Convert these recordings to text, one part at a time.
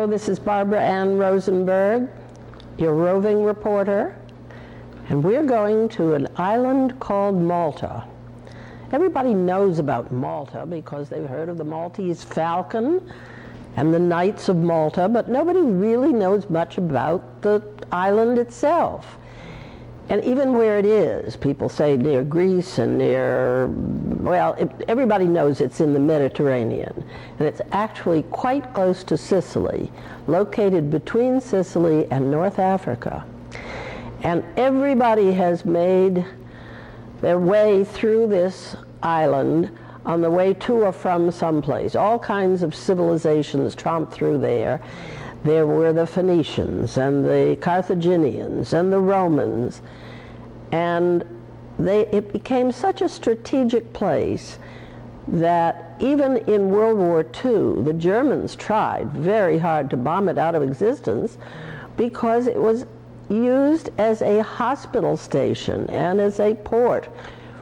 Hello, this is Barbara Ann Rosenberg, your roving reporter, and we're going to an island called Malta. Everybody knows about Malta because they've heard of the Maltese Falcon and the Knights of Malta, but nobody really knows much about the island itself. And even where it is, people say near Greece and near, well, everybody knows it's in the Mediterranean. And it's actually quite close to Sicily, located between Sicily and North Africa. And everybody has made their way through this island on the way to or from someplace. All kinds of civilizations tromped through there. There were the Phoenicians and the Carthaginians and the Romans, and it became such a strategic place that even in World War II, the Germans tried very hard to bomb it out of existence because it was used as a hospital station and as a port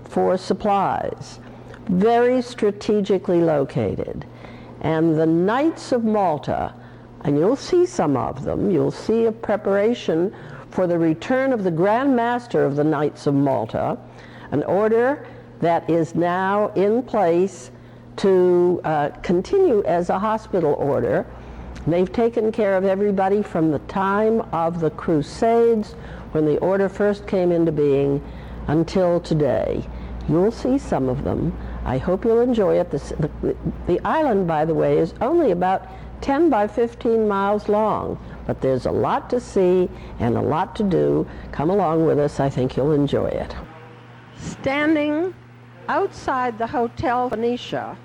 for supplies, very strategically located. And the Knights of Malta, and you'll see some of them. You'll see a preparation for the return of the Grand Master of the Knights of Malta, an order that is now in place to continue as a hospital order. They've taken care of everybody from the time of the Crusades, when the order first came into being, until today. You'll see some of them. I hope you'll enjoy it. The island, by the way, is only about 10 by 15 miles long, but there's a lot to see and a lot to do. Come along with us. I think you'll enjoy it. Standing outside the Hotel Venetia,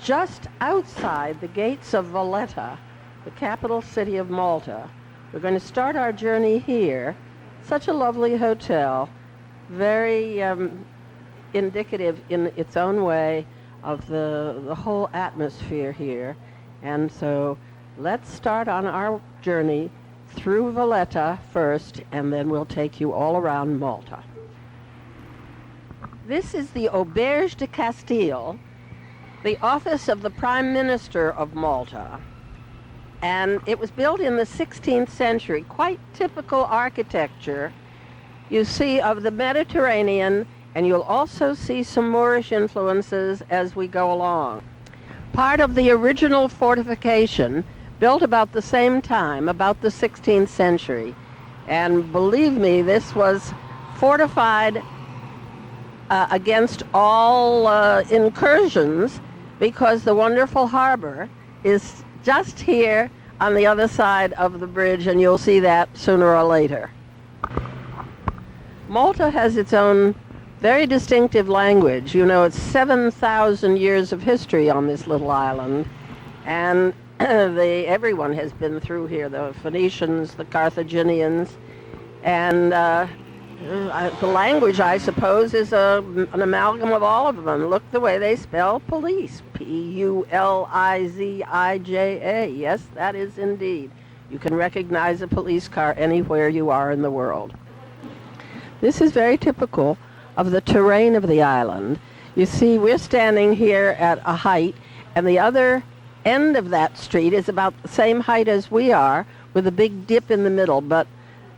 just outside the gates of Valletta, the capital city of Malta. We're going to start our journey here. Such a lovely hotel, very indicative in its own way of the whole atmosphere here. And so let's start on our journey through Valletta first, and then we'll take you all around Malta. This is the Auberge de Castile, the office of the Prime Minister of Malta. And it was built in the 16th century, quite typical architecture. You see of the Mediterranean, and you'll also see some Moorish influences as we go along. Part of the original fortification, built about the same time, about the 16th century. And believe me, this was fortified against all incursions, because the wonderful harbor is just here on the other side of the bridge, and you'll see that sooner or later. Malta has its own very distinctive language. You know, it's 7,000 years of history on this little island, and everyone has been through here, the Phoenicians, the Carthaginians, and the language, I suppose, is an amalgam of all of them. Look the way they spell police, P-U-L-I-Z-I-J-A. Yes, that is indeed. You can recognize a police car anywhere you are in the world. This is very typical of the terrain of the island. You see, we're standing here at a height, and the other end of that street is about the same height as we are, with a big dip in the middle, but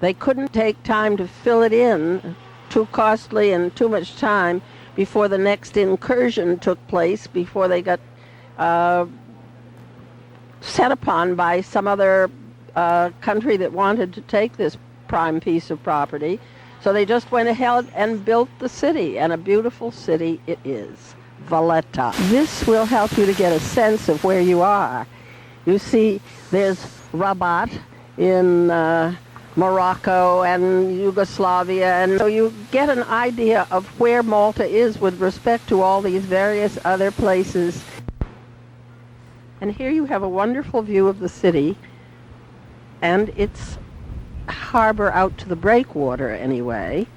they couldn't take time to fill it in, too costly and too much time, before the next incursion took place, before they got set upon by some other country that wanted to take this prime piece of property. So they just went ahead and built the city, and a beautiful city it is, Valletta. This will help you to get a sense of where you are. You see, there's Rabat in Morocco and Yugoslavia, and so you get an idea of where Malta is with respect to all these various other places. And here you have a wonderful view of the city, and its harbor out to the breakwater anyway,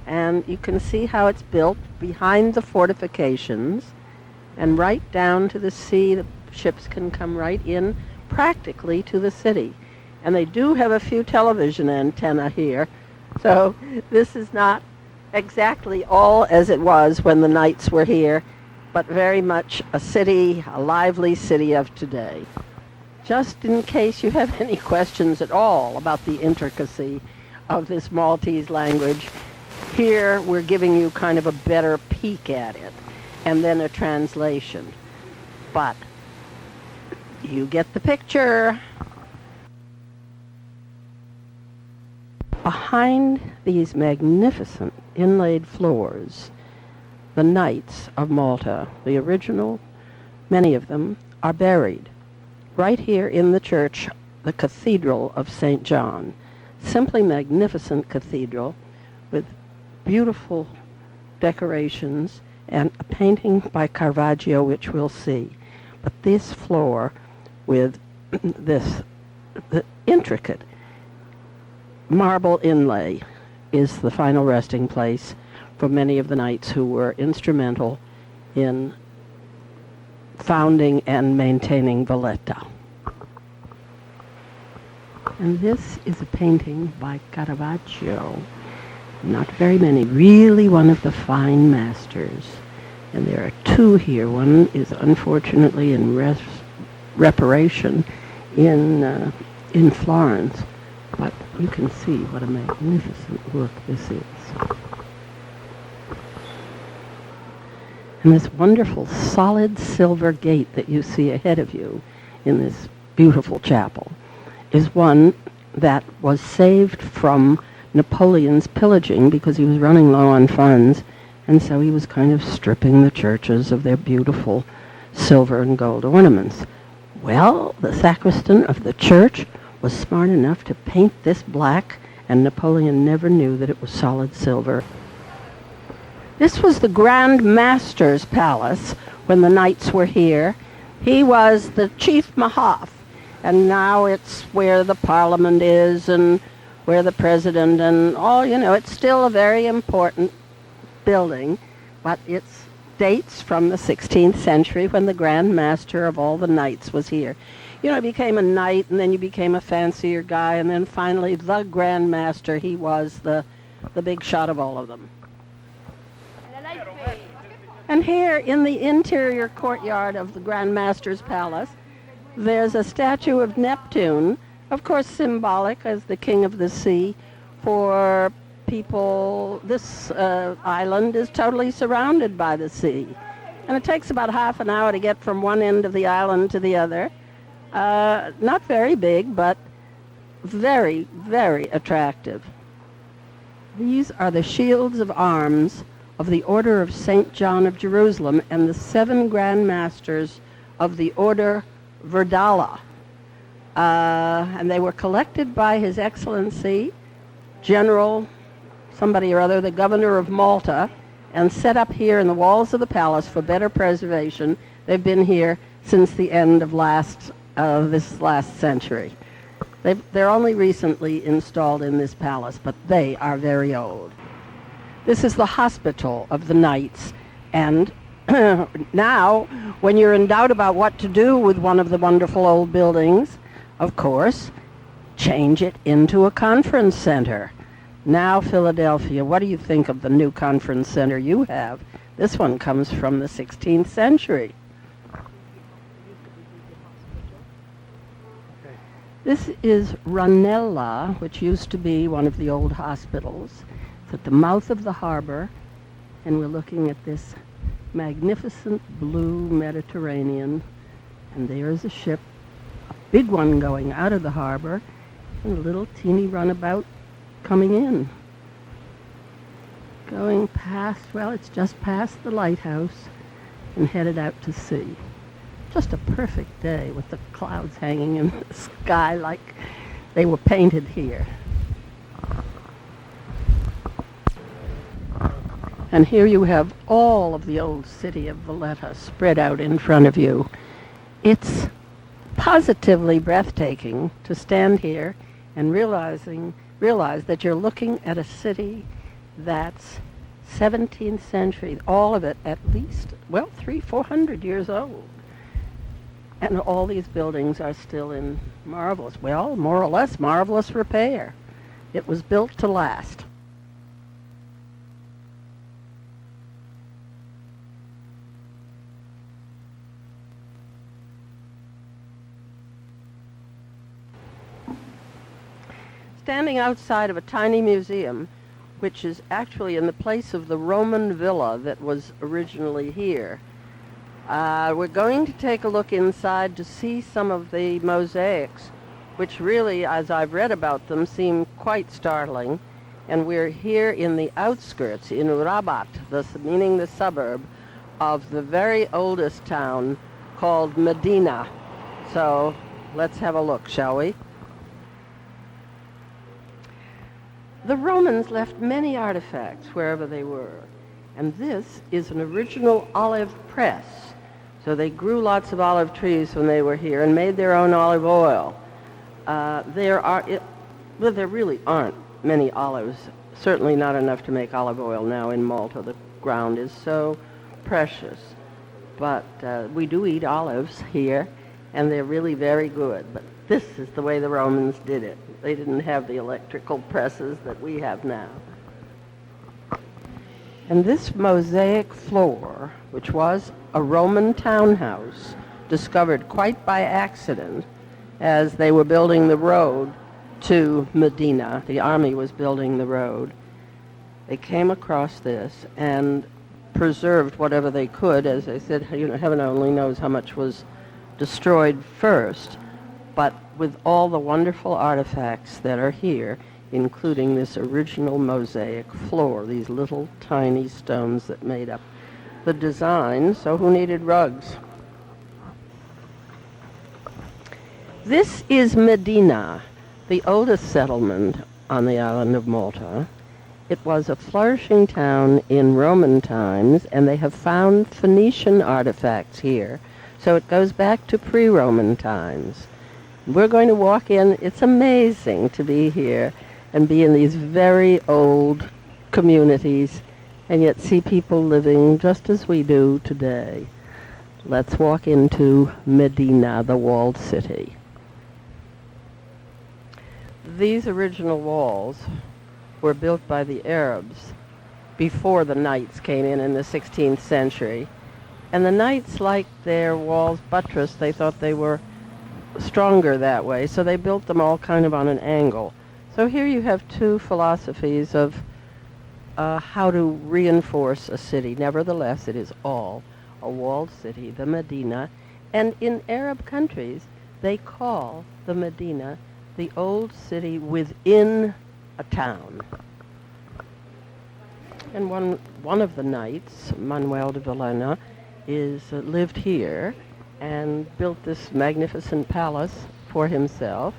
and you can see how it's built behind the fortifications and right down to the sea. The ships can come right in practically to the city, and they do have a few television antenna here, so this is not exactly all as it was when the Knights were here, but very much a city, a lively city of today. just in case you have any questions at all about the intricacy of this Maltese language, here we're giving you kind of a better peek at it, and then a translation. But you get the picture. Behind these magnificent inlaid floors, the knights of Malta, the original, many of them, are buried right here in the church, the Cathedral of St. John. Simply magnificent cathedral with beautiful decorations and a painting by Caravaggio, which we'll see. But this floor with the intricate marble inlay is the final resting place for many of the knights who were instrumental in founding and maintaining Valletta. And this is a painting by Caravaggio. Not very many, really one of the fine masters. And there are two here. One is unfortunately in reparation in Florence. But you can see what a magnificent work this is. And this wonderful solid silver gate that you see ahead of you in this beautiful chapel is one that was saved from Napoleon's pillaging because he was running low on funds, and so he was kind of stripping the churches of their beautiful silver and gold ornaments. Well, the sacristan of the church was smart enough to paint this black, and Napoleon never knew that it was solid silver. This was the Grand Master's palace when the knights were here. He was the chief mahaf, and now it's where the parliament is and where the president and all, it's still a very important building, but it dates from the 16th century when the Grand Master of all the knights was here. You became a knight, and then you became a fancier guy, and then finally the Grand Master, he was the big shot of all of them. And here in the interior courtyard of the Grand Master's palace, there's a statue of Neptune, of course symbolic as the king of the sea for people. This island is totally surrounded by the sea. And it takes about half an hour to get from one end of the island to the other. Not very big, but very, very attractive. These are the shields of arms of the Order of St. John of Jerusalem and the 7 Grand Masters of the Order Verdala. And they were collected by His Excellency, General somebody or other, the Governor of Malta, and set up here in the walls of the palace for better preservation. They've been here since the end of this last century. They're only recently installed in this palace, but they are very old. This is the hospital of the knights, and now, when you're in doubt about what to do with one of the wonderful old buildings, of course, change it into a conference center. Now, Philadelphia, what do you think of the new conference center you have? This one comes from the 16th century. This is Ranella, which used to be one of the old hospitals. It's at the mouth of the harbor, and we're looking at this magnificent blue Mediterranean, and there's a ship, a big one going out of the harbor, and a little teeny runabout coming in. Going past, well, it's just past the lighthouse and headed out to sea. Just a perfect day with the clouds hanging in the sky like they were painted here. And here you have all of the old city of Valletta spread out in front of you. It's positively breathtaking to stand here and realize that you're looking at a city that's 17th century, all of it at least, 300-400 years old. And all these buildings are still in more or less marvelous repair. It was built to last. standing outside of a tiny museum, which is actually in the place of the Roman villa that was originally here. We're going to take a look inside to see some of the mosaics, which really, as I've read about them, seem quite startling. And we're here in the outskirts, in Rabat, meaning the suburb of the very oldest town called Medina. So let's have a look, shall we? The Romans left many artifacts wherever they were, and this is an original olive press. So they grew lots of olive trees when they were here and made their own olive oil. There really aren't many olives, certainly not enough to make olive oil now in Malta. The ground is so precious. But we do eat olives here, and they're really very good. But this is the way the Romans did it. They didn't have the electrical presses that we have now. And this mosaic floor, which was a Roman townhouse, discovered quite by accident as they were building the road to Medina. The army was building the road. They came across this and preserved whatever they could. As I said, heaven only knows how much was destroyed first, but with all the wonderful artifacts that are here, including this original mosaic floor, these little tiny stones that made up the design. So who needed rugs? This is Medina, the oldest settlement on the island of Malta. It was a flourishing town in Roman times, and they have found Phoenician artifacts here. So it goes back to pre-Roman times. We're going to walk in. It's amazing to be here and be in these very old communities and yet see people living just as we do today. Let's walk into Medina, the walled city. These original walls were built by the Arabs before the Knights came in the 16th century. And the Knights liked their walls buttressed. They thought they were stronger that way, so they built them all kind of on an angle. So here you have two philosophies of how to reinforce a city. Nevertheless, it is all a walled city, the Medina. And in Arab countries, they call the Medina the old city within a town. And one of the knights, Manuel de Villena, lived here and built this magnificent palace for himself.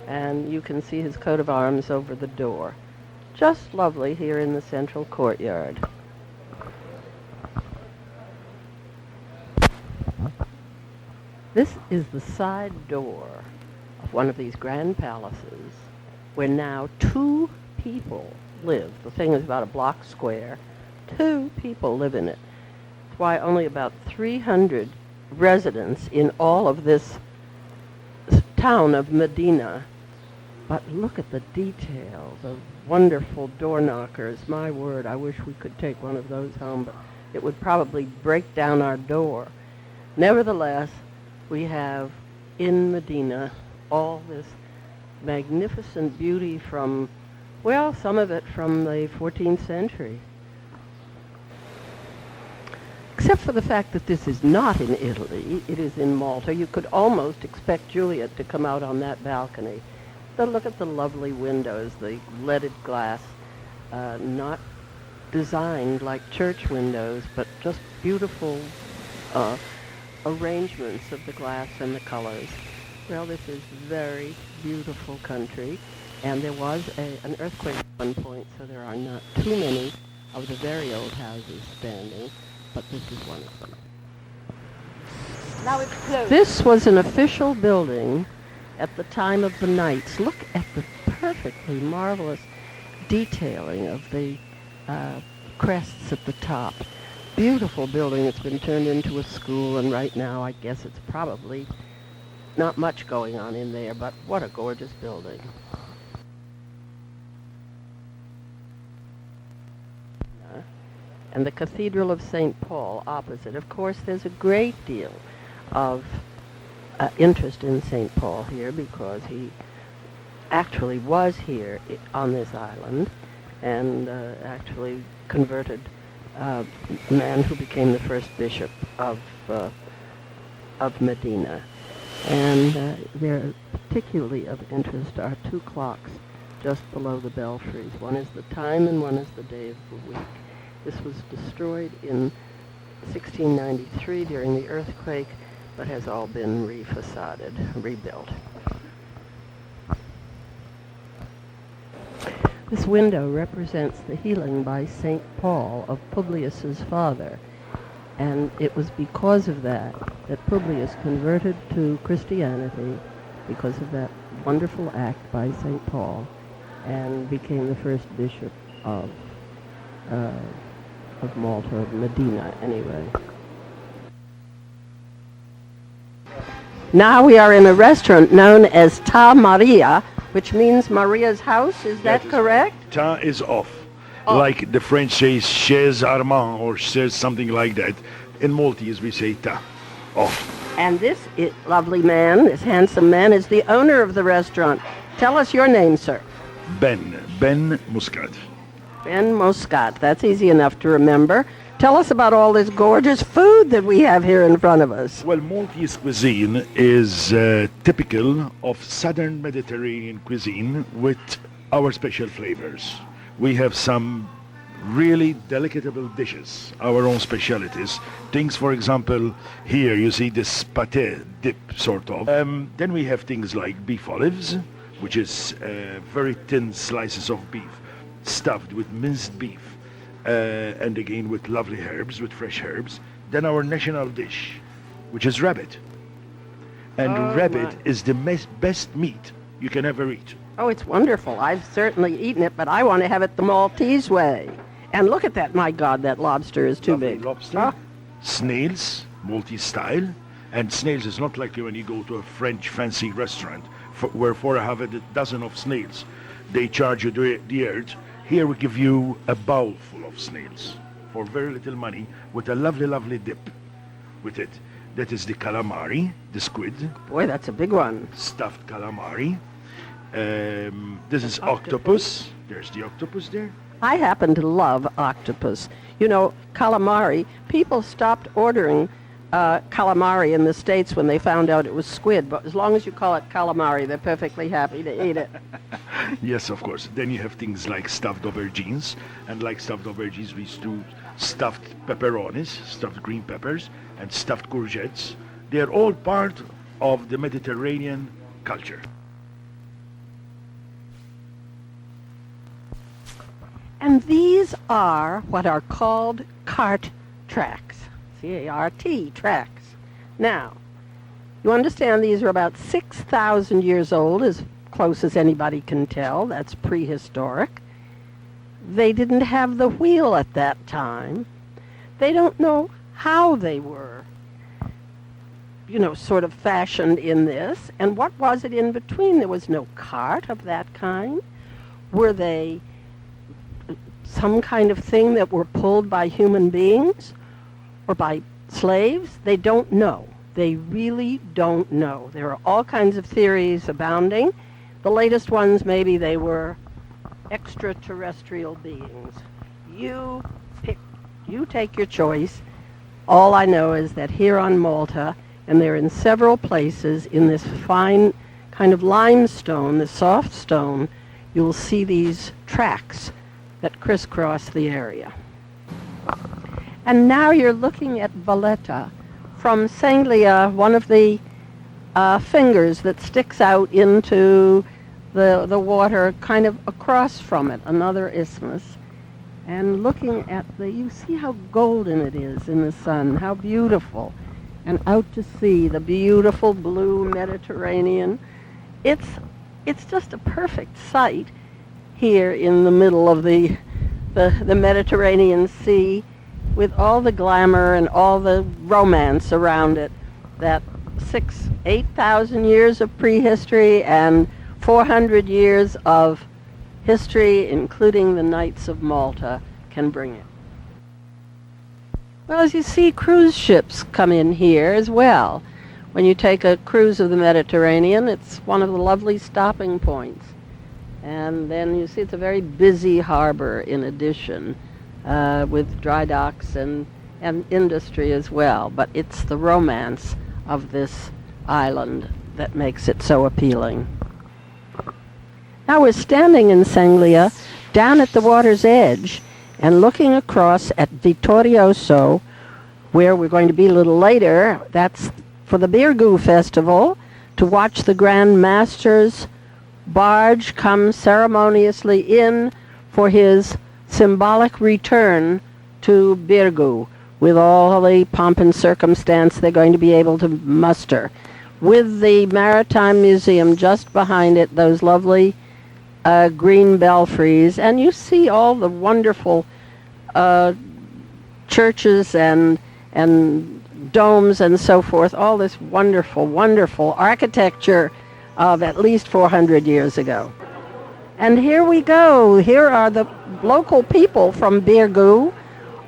And you can see his coat of arms over the door. Just lovely here in the central courtyard. This is the side door of one of these grand palaces where now 2 people live. The thing is about a block square. 2 people live in it. That's why only about 300 residents in all of this town of Medina. But look at the detail, the wonderful door knockers. My word, I wish we could take one of those home, but it would probably break down our door. Nevertheless, we have in Medina all this magnificent beauty from, well, some of it from the 14th century. Except for the fact that this is not in Italy, it is in Malta. You could almost expect Juliet to come out on that balcony. But look at the lovely windows, the leaded glass, not designed like church windows, but just beautiful arrangements of the glass and the colors. Well, this is very beautiful country, and there was an earthquake at one point, so there are not too many of the very old houses standing, but this is one of them. Now it's closed. This was an official building at the time of the Knights. Look at the perfectly marvelous detailing of the crests at the top. Beautiful building. It's been turned into a school, and right now I guess it's probably not much going on in there, but what a gorgeous building. And the Cathedral of St. Paul opposite. Of course, there's a great deal of interest in St. Paul here because he actually was here on this island and actually converted a man who became the first bishop of Medina. And there, particularly of interest, are two clocks just below the belfries. One is the time and one is the day of the week. This was destroyed in 1693 during the earthquake, but has all been refacaded, rebuilt. This window represents the healing by St. Paul of Publius's father, and it was because of that that Publius converted to Christianity, because of that wonderful act by St. Paul, and became the first bishop of Malta, of Medina, anyway. Now we are in a restaurant known as Ta Maria, which means Maria's house. Is that correct? Ta is off. Like the French say chez Armand or chez something like that. In Maltese we say ta, off. And this lovely man, this handsome man, is the owner of the restaurant. Tell us your name, sir. Ben Muscat. Ben Muscat. That's easy enough to remember. Tell us about all this gorgeous food that we have here in front of us. Well, Maltese cuisine is typical of southern Mediterranean cuisine with our special flavors. We have some really delectable dishes, our own specialities. Things, for example, here you see this pâté dip, sort of. Then we have things like beef olives, which is very thin slices of beef stuffed with minced beef. And again with lovely herbs, with fresh herbs. Then our national dish, which is rabbit. And rabbit is the best meat you can ever eat. Oh, it's wonderful. I've certainly eaten it, but I want to have it the Maltese way. And look at that. My God, that lobster is too Lovely big. Lobster, snails, Maltese style. And snails is not like when you go to a French fancy restaurant where for a dozen of snails, they charge you the earth. Here we give you a bowl full of snails for very little money with a lovely, lovely dip with it. That is the calamari, the squid. Boy, that's a big one. Stuffed calamari. This is octopus. There's the octopus there. I happen to love octopus. You know, calamari, people stopped ordering calamari in the States when they found out it was squid, but as long as you call it calamari, they're perfectly happy to eat it. Yes, of course. Then you have things like stuffed aubergines, and like stuffed aubergines we do stuffed pepperonis, stuffed green peppers, and stuffed courgettes. They're all part of the Mediterranean culture. And these are what are called cart tracks. C-A-R-T, tracks. Now, you understand these are about 6,000 years old, as close as anybody can tell. That's prehistoric. They didn't have the wheel at that time. They don't know how they were, sort of fashioned in this. And what was it in between? There was no cart of that kind. Were they some kind of thing that were pulled by human beings or by slaves? They don't know. They really don't know. There are all kinds of theories abounding. The latest ones, maybe they were extraterrestrial beings. You take your choice. All I know is that here on Malta, and they're in several places in this fine kind of limestone, the soft stone, you'll see these tracks that crisscross the area. And now you're looking at Valletta from Sanglia, one of the fingers that sticks out into the water kind of across from it, another isthmus. And looking at you see how golden it is in the sun, how beautiful. And out to sea, the beautiful blue Mediterranean. It's just a perfect sight here in the middle of the Mediterranean Sea, with all the glamour and all the romance around it, that 8,000 years of prehistory and 400 years of history, including the Knights of Malta, can bring it. Well, as you see, cruise ships come in here as well. When you take a cruise of the Mediterranean, it's one of the lovely stopping points. And then you see it's a very busy harbor in addition, with dry docks and industry as well. But it's the romance of this island that makes it so appealing. Now we're standing in Sanglia, down at the water's edge, and looking across at Vittorioso, where we're going to be a little later. That's for the Birgu Festival, to watch the Grand Master's barge come ceremoniously in for his symbolic return to Birgu, with all the pomp and circumstance they're going to be able to muster. With the Maritime Museum just behind it, those lovely green belfries, and you see all the wonderful churches and domes and so forth, all this wonderful, wonderful architecture of at least 400 years ago. And here we go. Here are the local people from Birgu,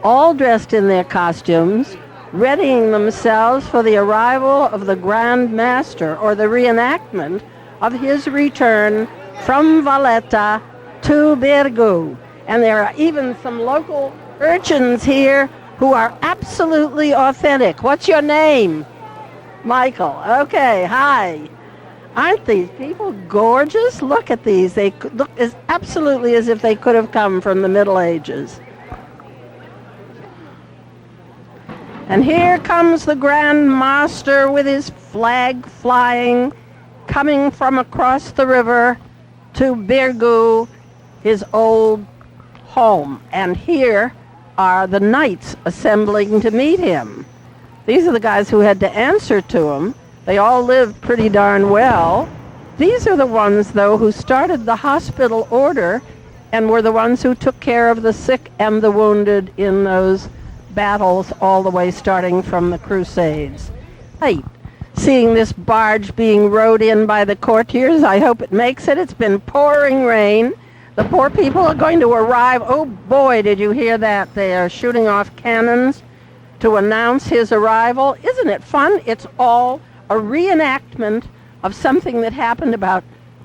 all dressed in their costumes, readying themselves for the arrival of the Grand Master, or the reenactment of his return from Valletta to Birgu. And there are even some local urchins here who are absolutely authentic. What's your name? Michael. Okay, hi. Aren't these people gorgeous? Look at these. They look absolutely as if they could have come from the Middle Ages. And here comes the Grand Master with his flag flying, coming from across the river to Birgu, his old home. And here are the knights assembling to meet him. These are the guys who had to answer to him. They all lived pretty darn well. These are the ones, though, who started the hospital order and were the ones who took care of the sick and the wounded in those battles all the way starting from the Crusades. Hey, seeing this barge being rowed in by the courtiers, I hope it makes it. It's been pouring rain. The poor people are going to arrive. Oh boy, did you hear that? They are shooting off cannons to announce his arrival. Isn't it fun? It's all a reenactment of something that happened about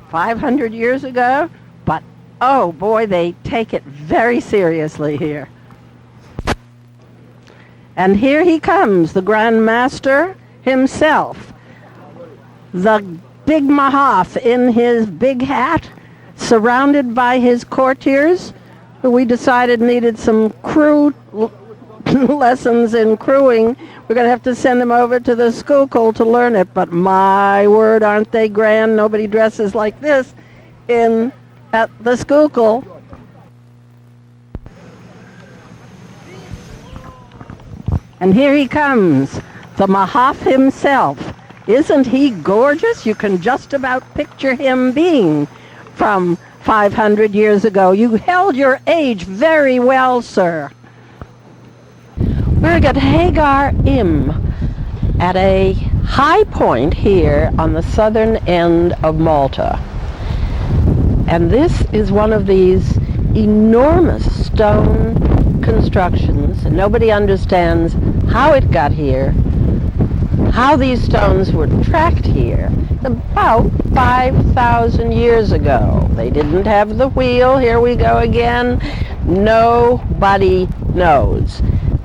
500 years ago. But oh boy, they take it very seriously here. And here he comes, the Grand Master himself. The big Mahaf in his big hat, surrounded by his courtiers, who we decided needed some crew lessons in crewing. We're going to have to send them over to the Schuylkill to learn it. But my word, aren't they grand? Nobody dresses like this at the Schuylkill. And here he comes, the Mahaf himself. Isn't he gorgeous? You can just about picture him being from 500 years ago. You held your age very well, sir. We're at Hagar Im, at a high point here on the southern end of Malta. And this is one of these enormous stone constructions, and nobody understands how it got here, how these stones were tracked here about 5,000 years ago. They didn't have the wheel. Here we go again. Nobody knows.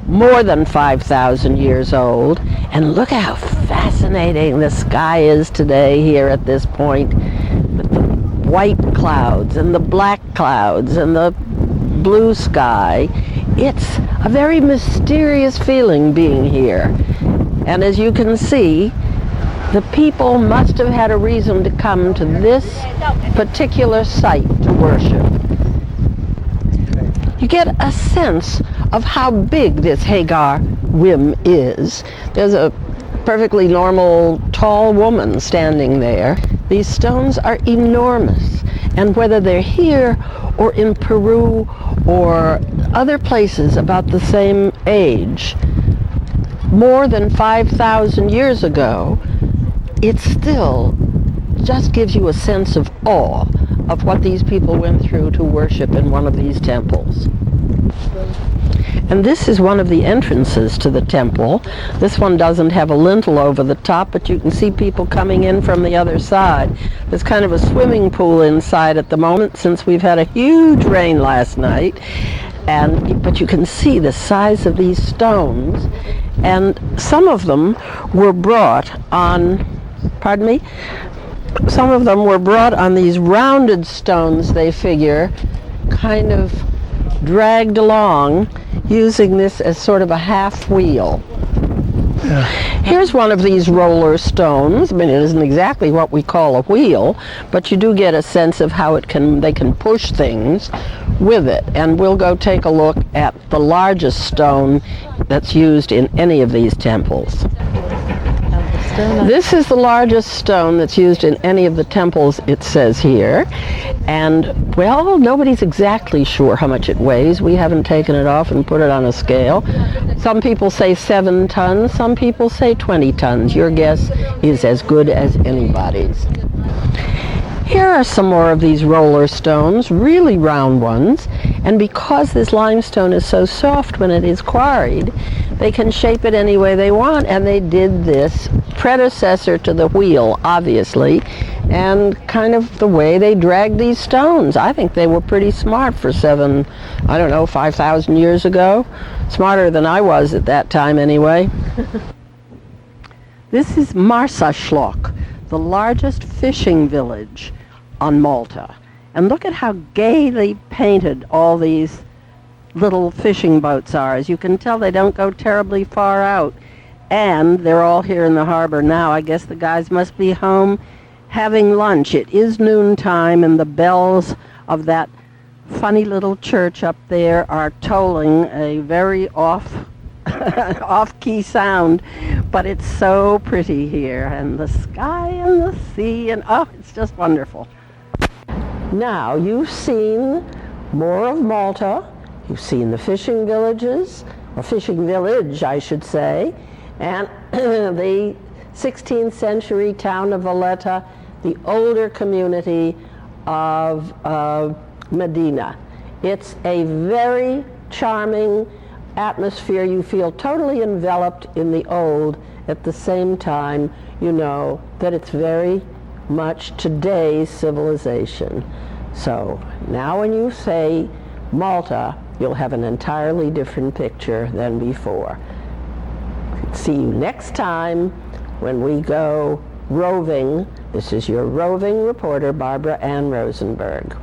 More than 5,000 years old. And look how fascinating the sky is today here at this point, with the white clouds and the black clouds and the blue sky. It's a very mysterious feeling being here. And as you can see, the people must have had a reason to come to this particular site to worship. You get a sense of how big this Hagar Wim is. There's a perfectly normal tall woman standing there. These stones are enormous, and whether they're here or in Peru or other places about the same age, more than 5,000 years ago, it still just gives you a sense of awe of what these people went through to worship in one of these temples. And this is one of the entrances to the temple. This one doesn't have a lintel over the top, but you can see people coming in from the other side. There's kind of a swimming pool inside at the moment since we've had a huge rain last night. But you can see the size of these stones. And some of them were brought on, pardon me? Some of them were brought on these rounded stones, they figure, kind of dragged along using this as sort of a half wheel. Yeah. Here's one of these roller stones. I mean, it isn't exactly what we call a wheel, but you do get a sense of how they can push things with it. And we'll go take a look at the largest stone that's used in any of these temples. This is the largest stone that's used in any of the temples, it says here. And, well, nobody's exactly sure how much it weighs. We haven't taken it off and put it on a scale. Some people say 7 tons, some people say 20 tons. Your guess is as good as anybody's. Here are some more of these roller stones, really round ones. And because this limestone is so soft when it is quarried, they can shape it any way they want. And they did this predecessor to the wheel, obviously, and kind of the way they dragged these stones. I think they were pretty smart for 5,000 years ago. Smarter than I was at that time anyway. This is Marsaschlock, the largest fishing village on Malta. And look at how gaily painted all these little fishing boats are. As you can tell, they don't go terribly far out. And they're all here in the harbor now. I guess the guys must be home having lunch. It is noontime, and the bells of that funny little church up there are tolling a very off-key sound. But it's so pretty here, and the sky and the sea, and oh, it's just wonderful. Now, you've seen more of Malta. You've seen the fishing villages, or fishing village, I should say, and the 16th century town of Valletta, the older community of Medina. It's a very charming atmosphere. You feel totally enveloped in the old. At the same time, you know that it's very much today's civilization. So now when you say Malta, you'll have an entirely different picture than before. See you next time when we go roving. This is your roving reporter, Barbara Ann Rosenberg.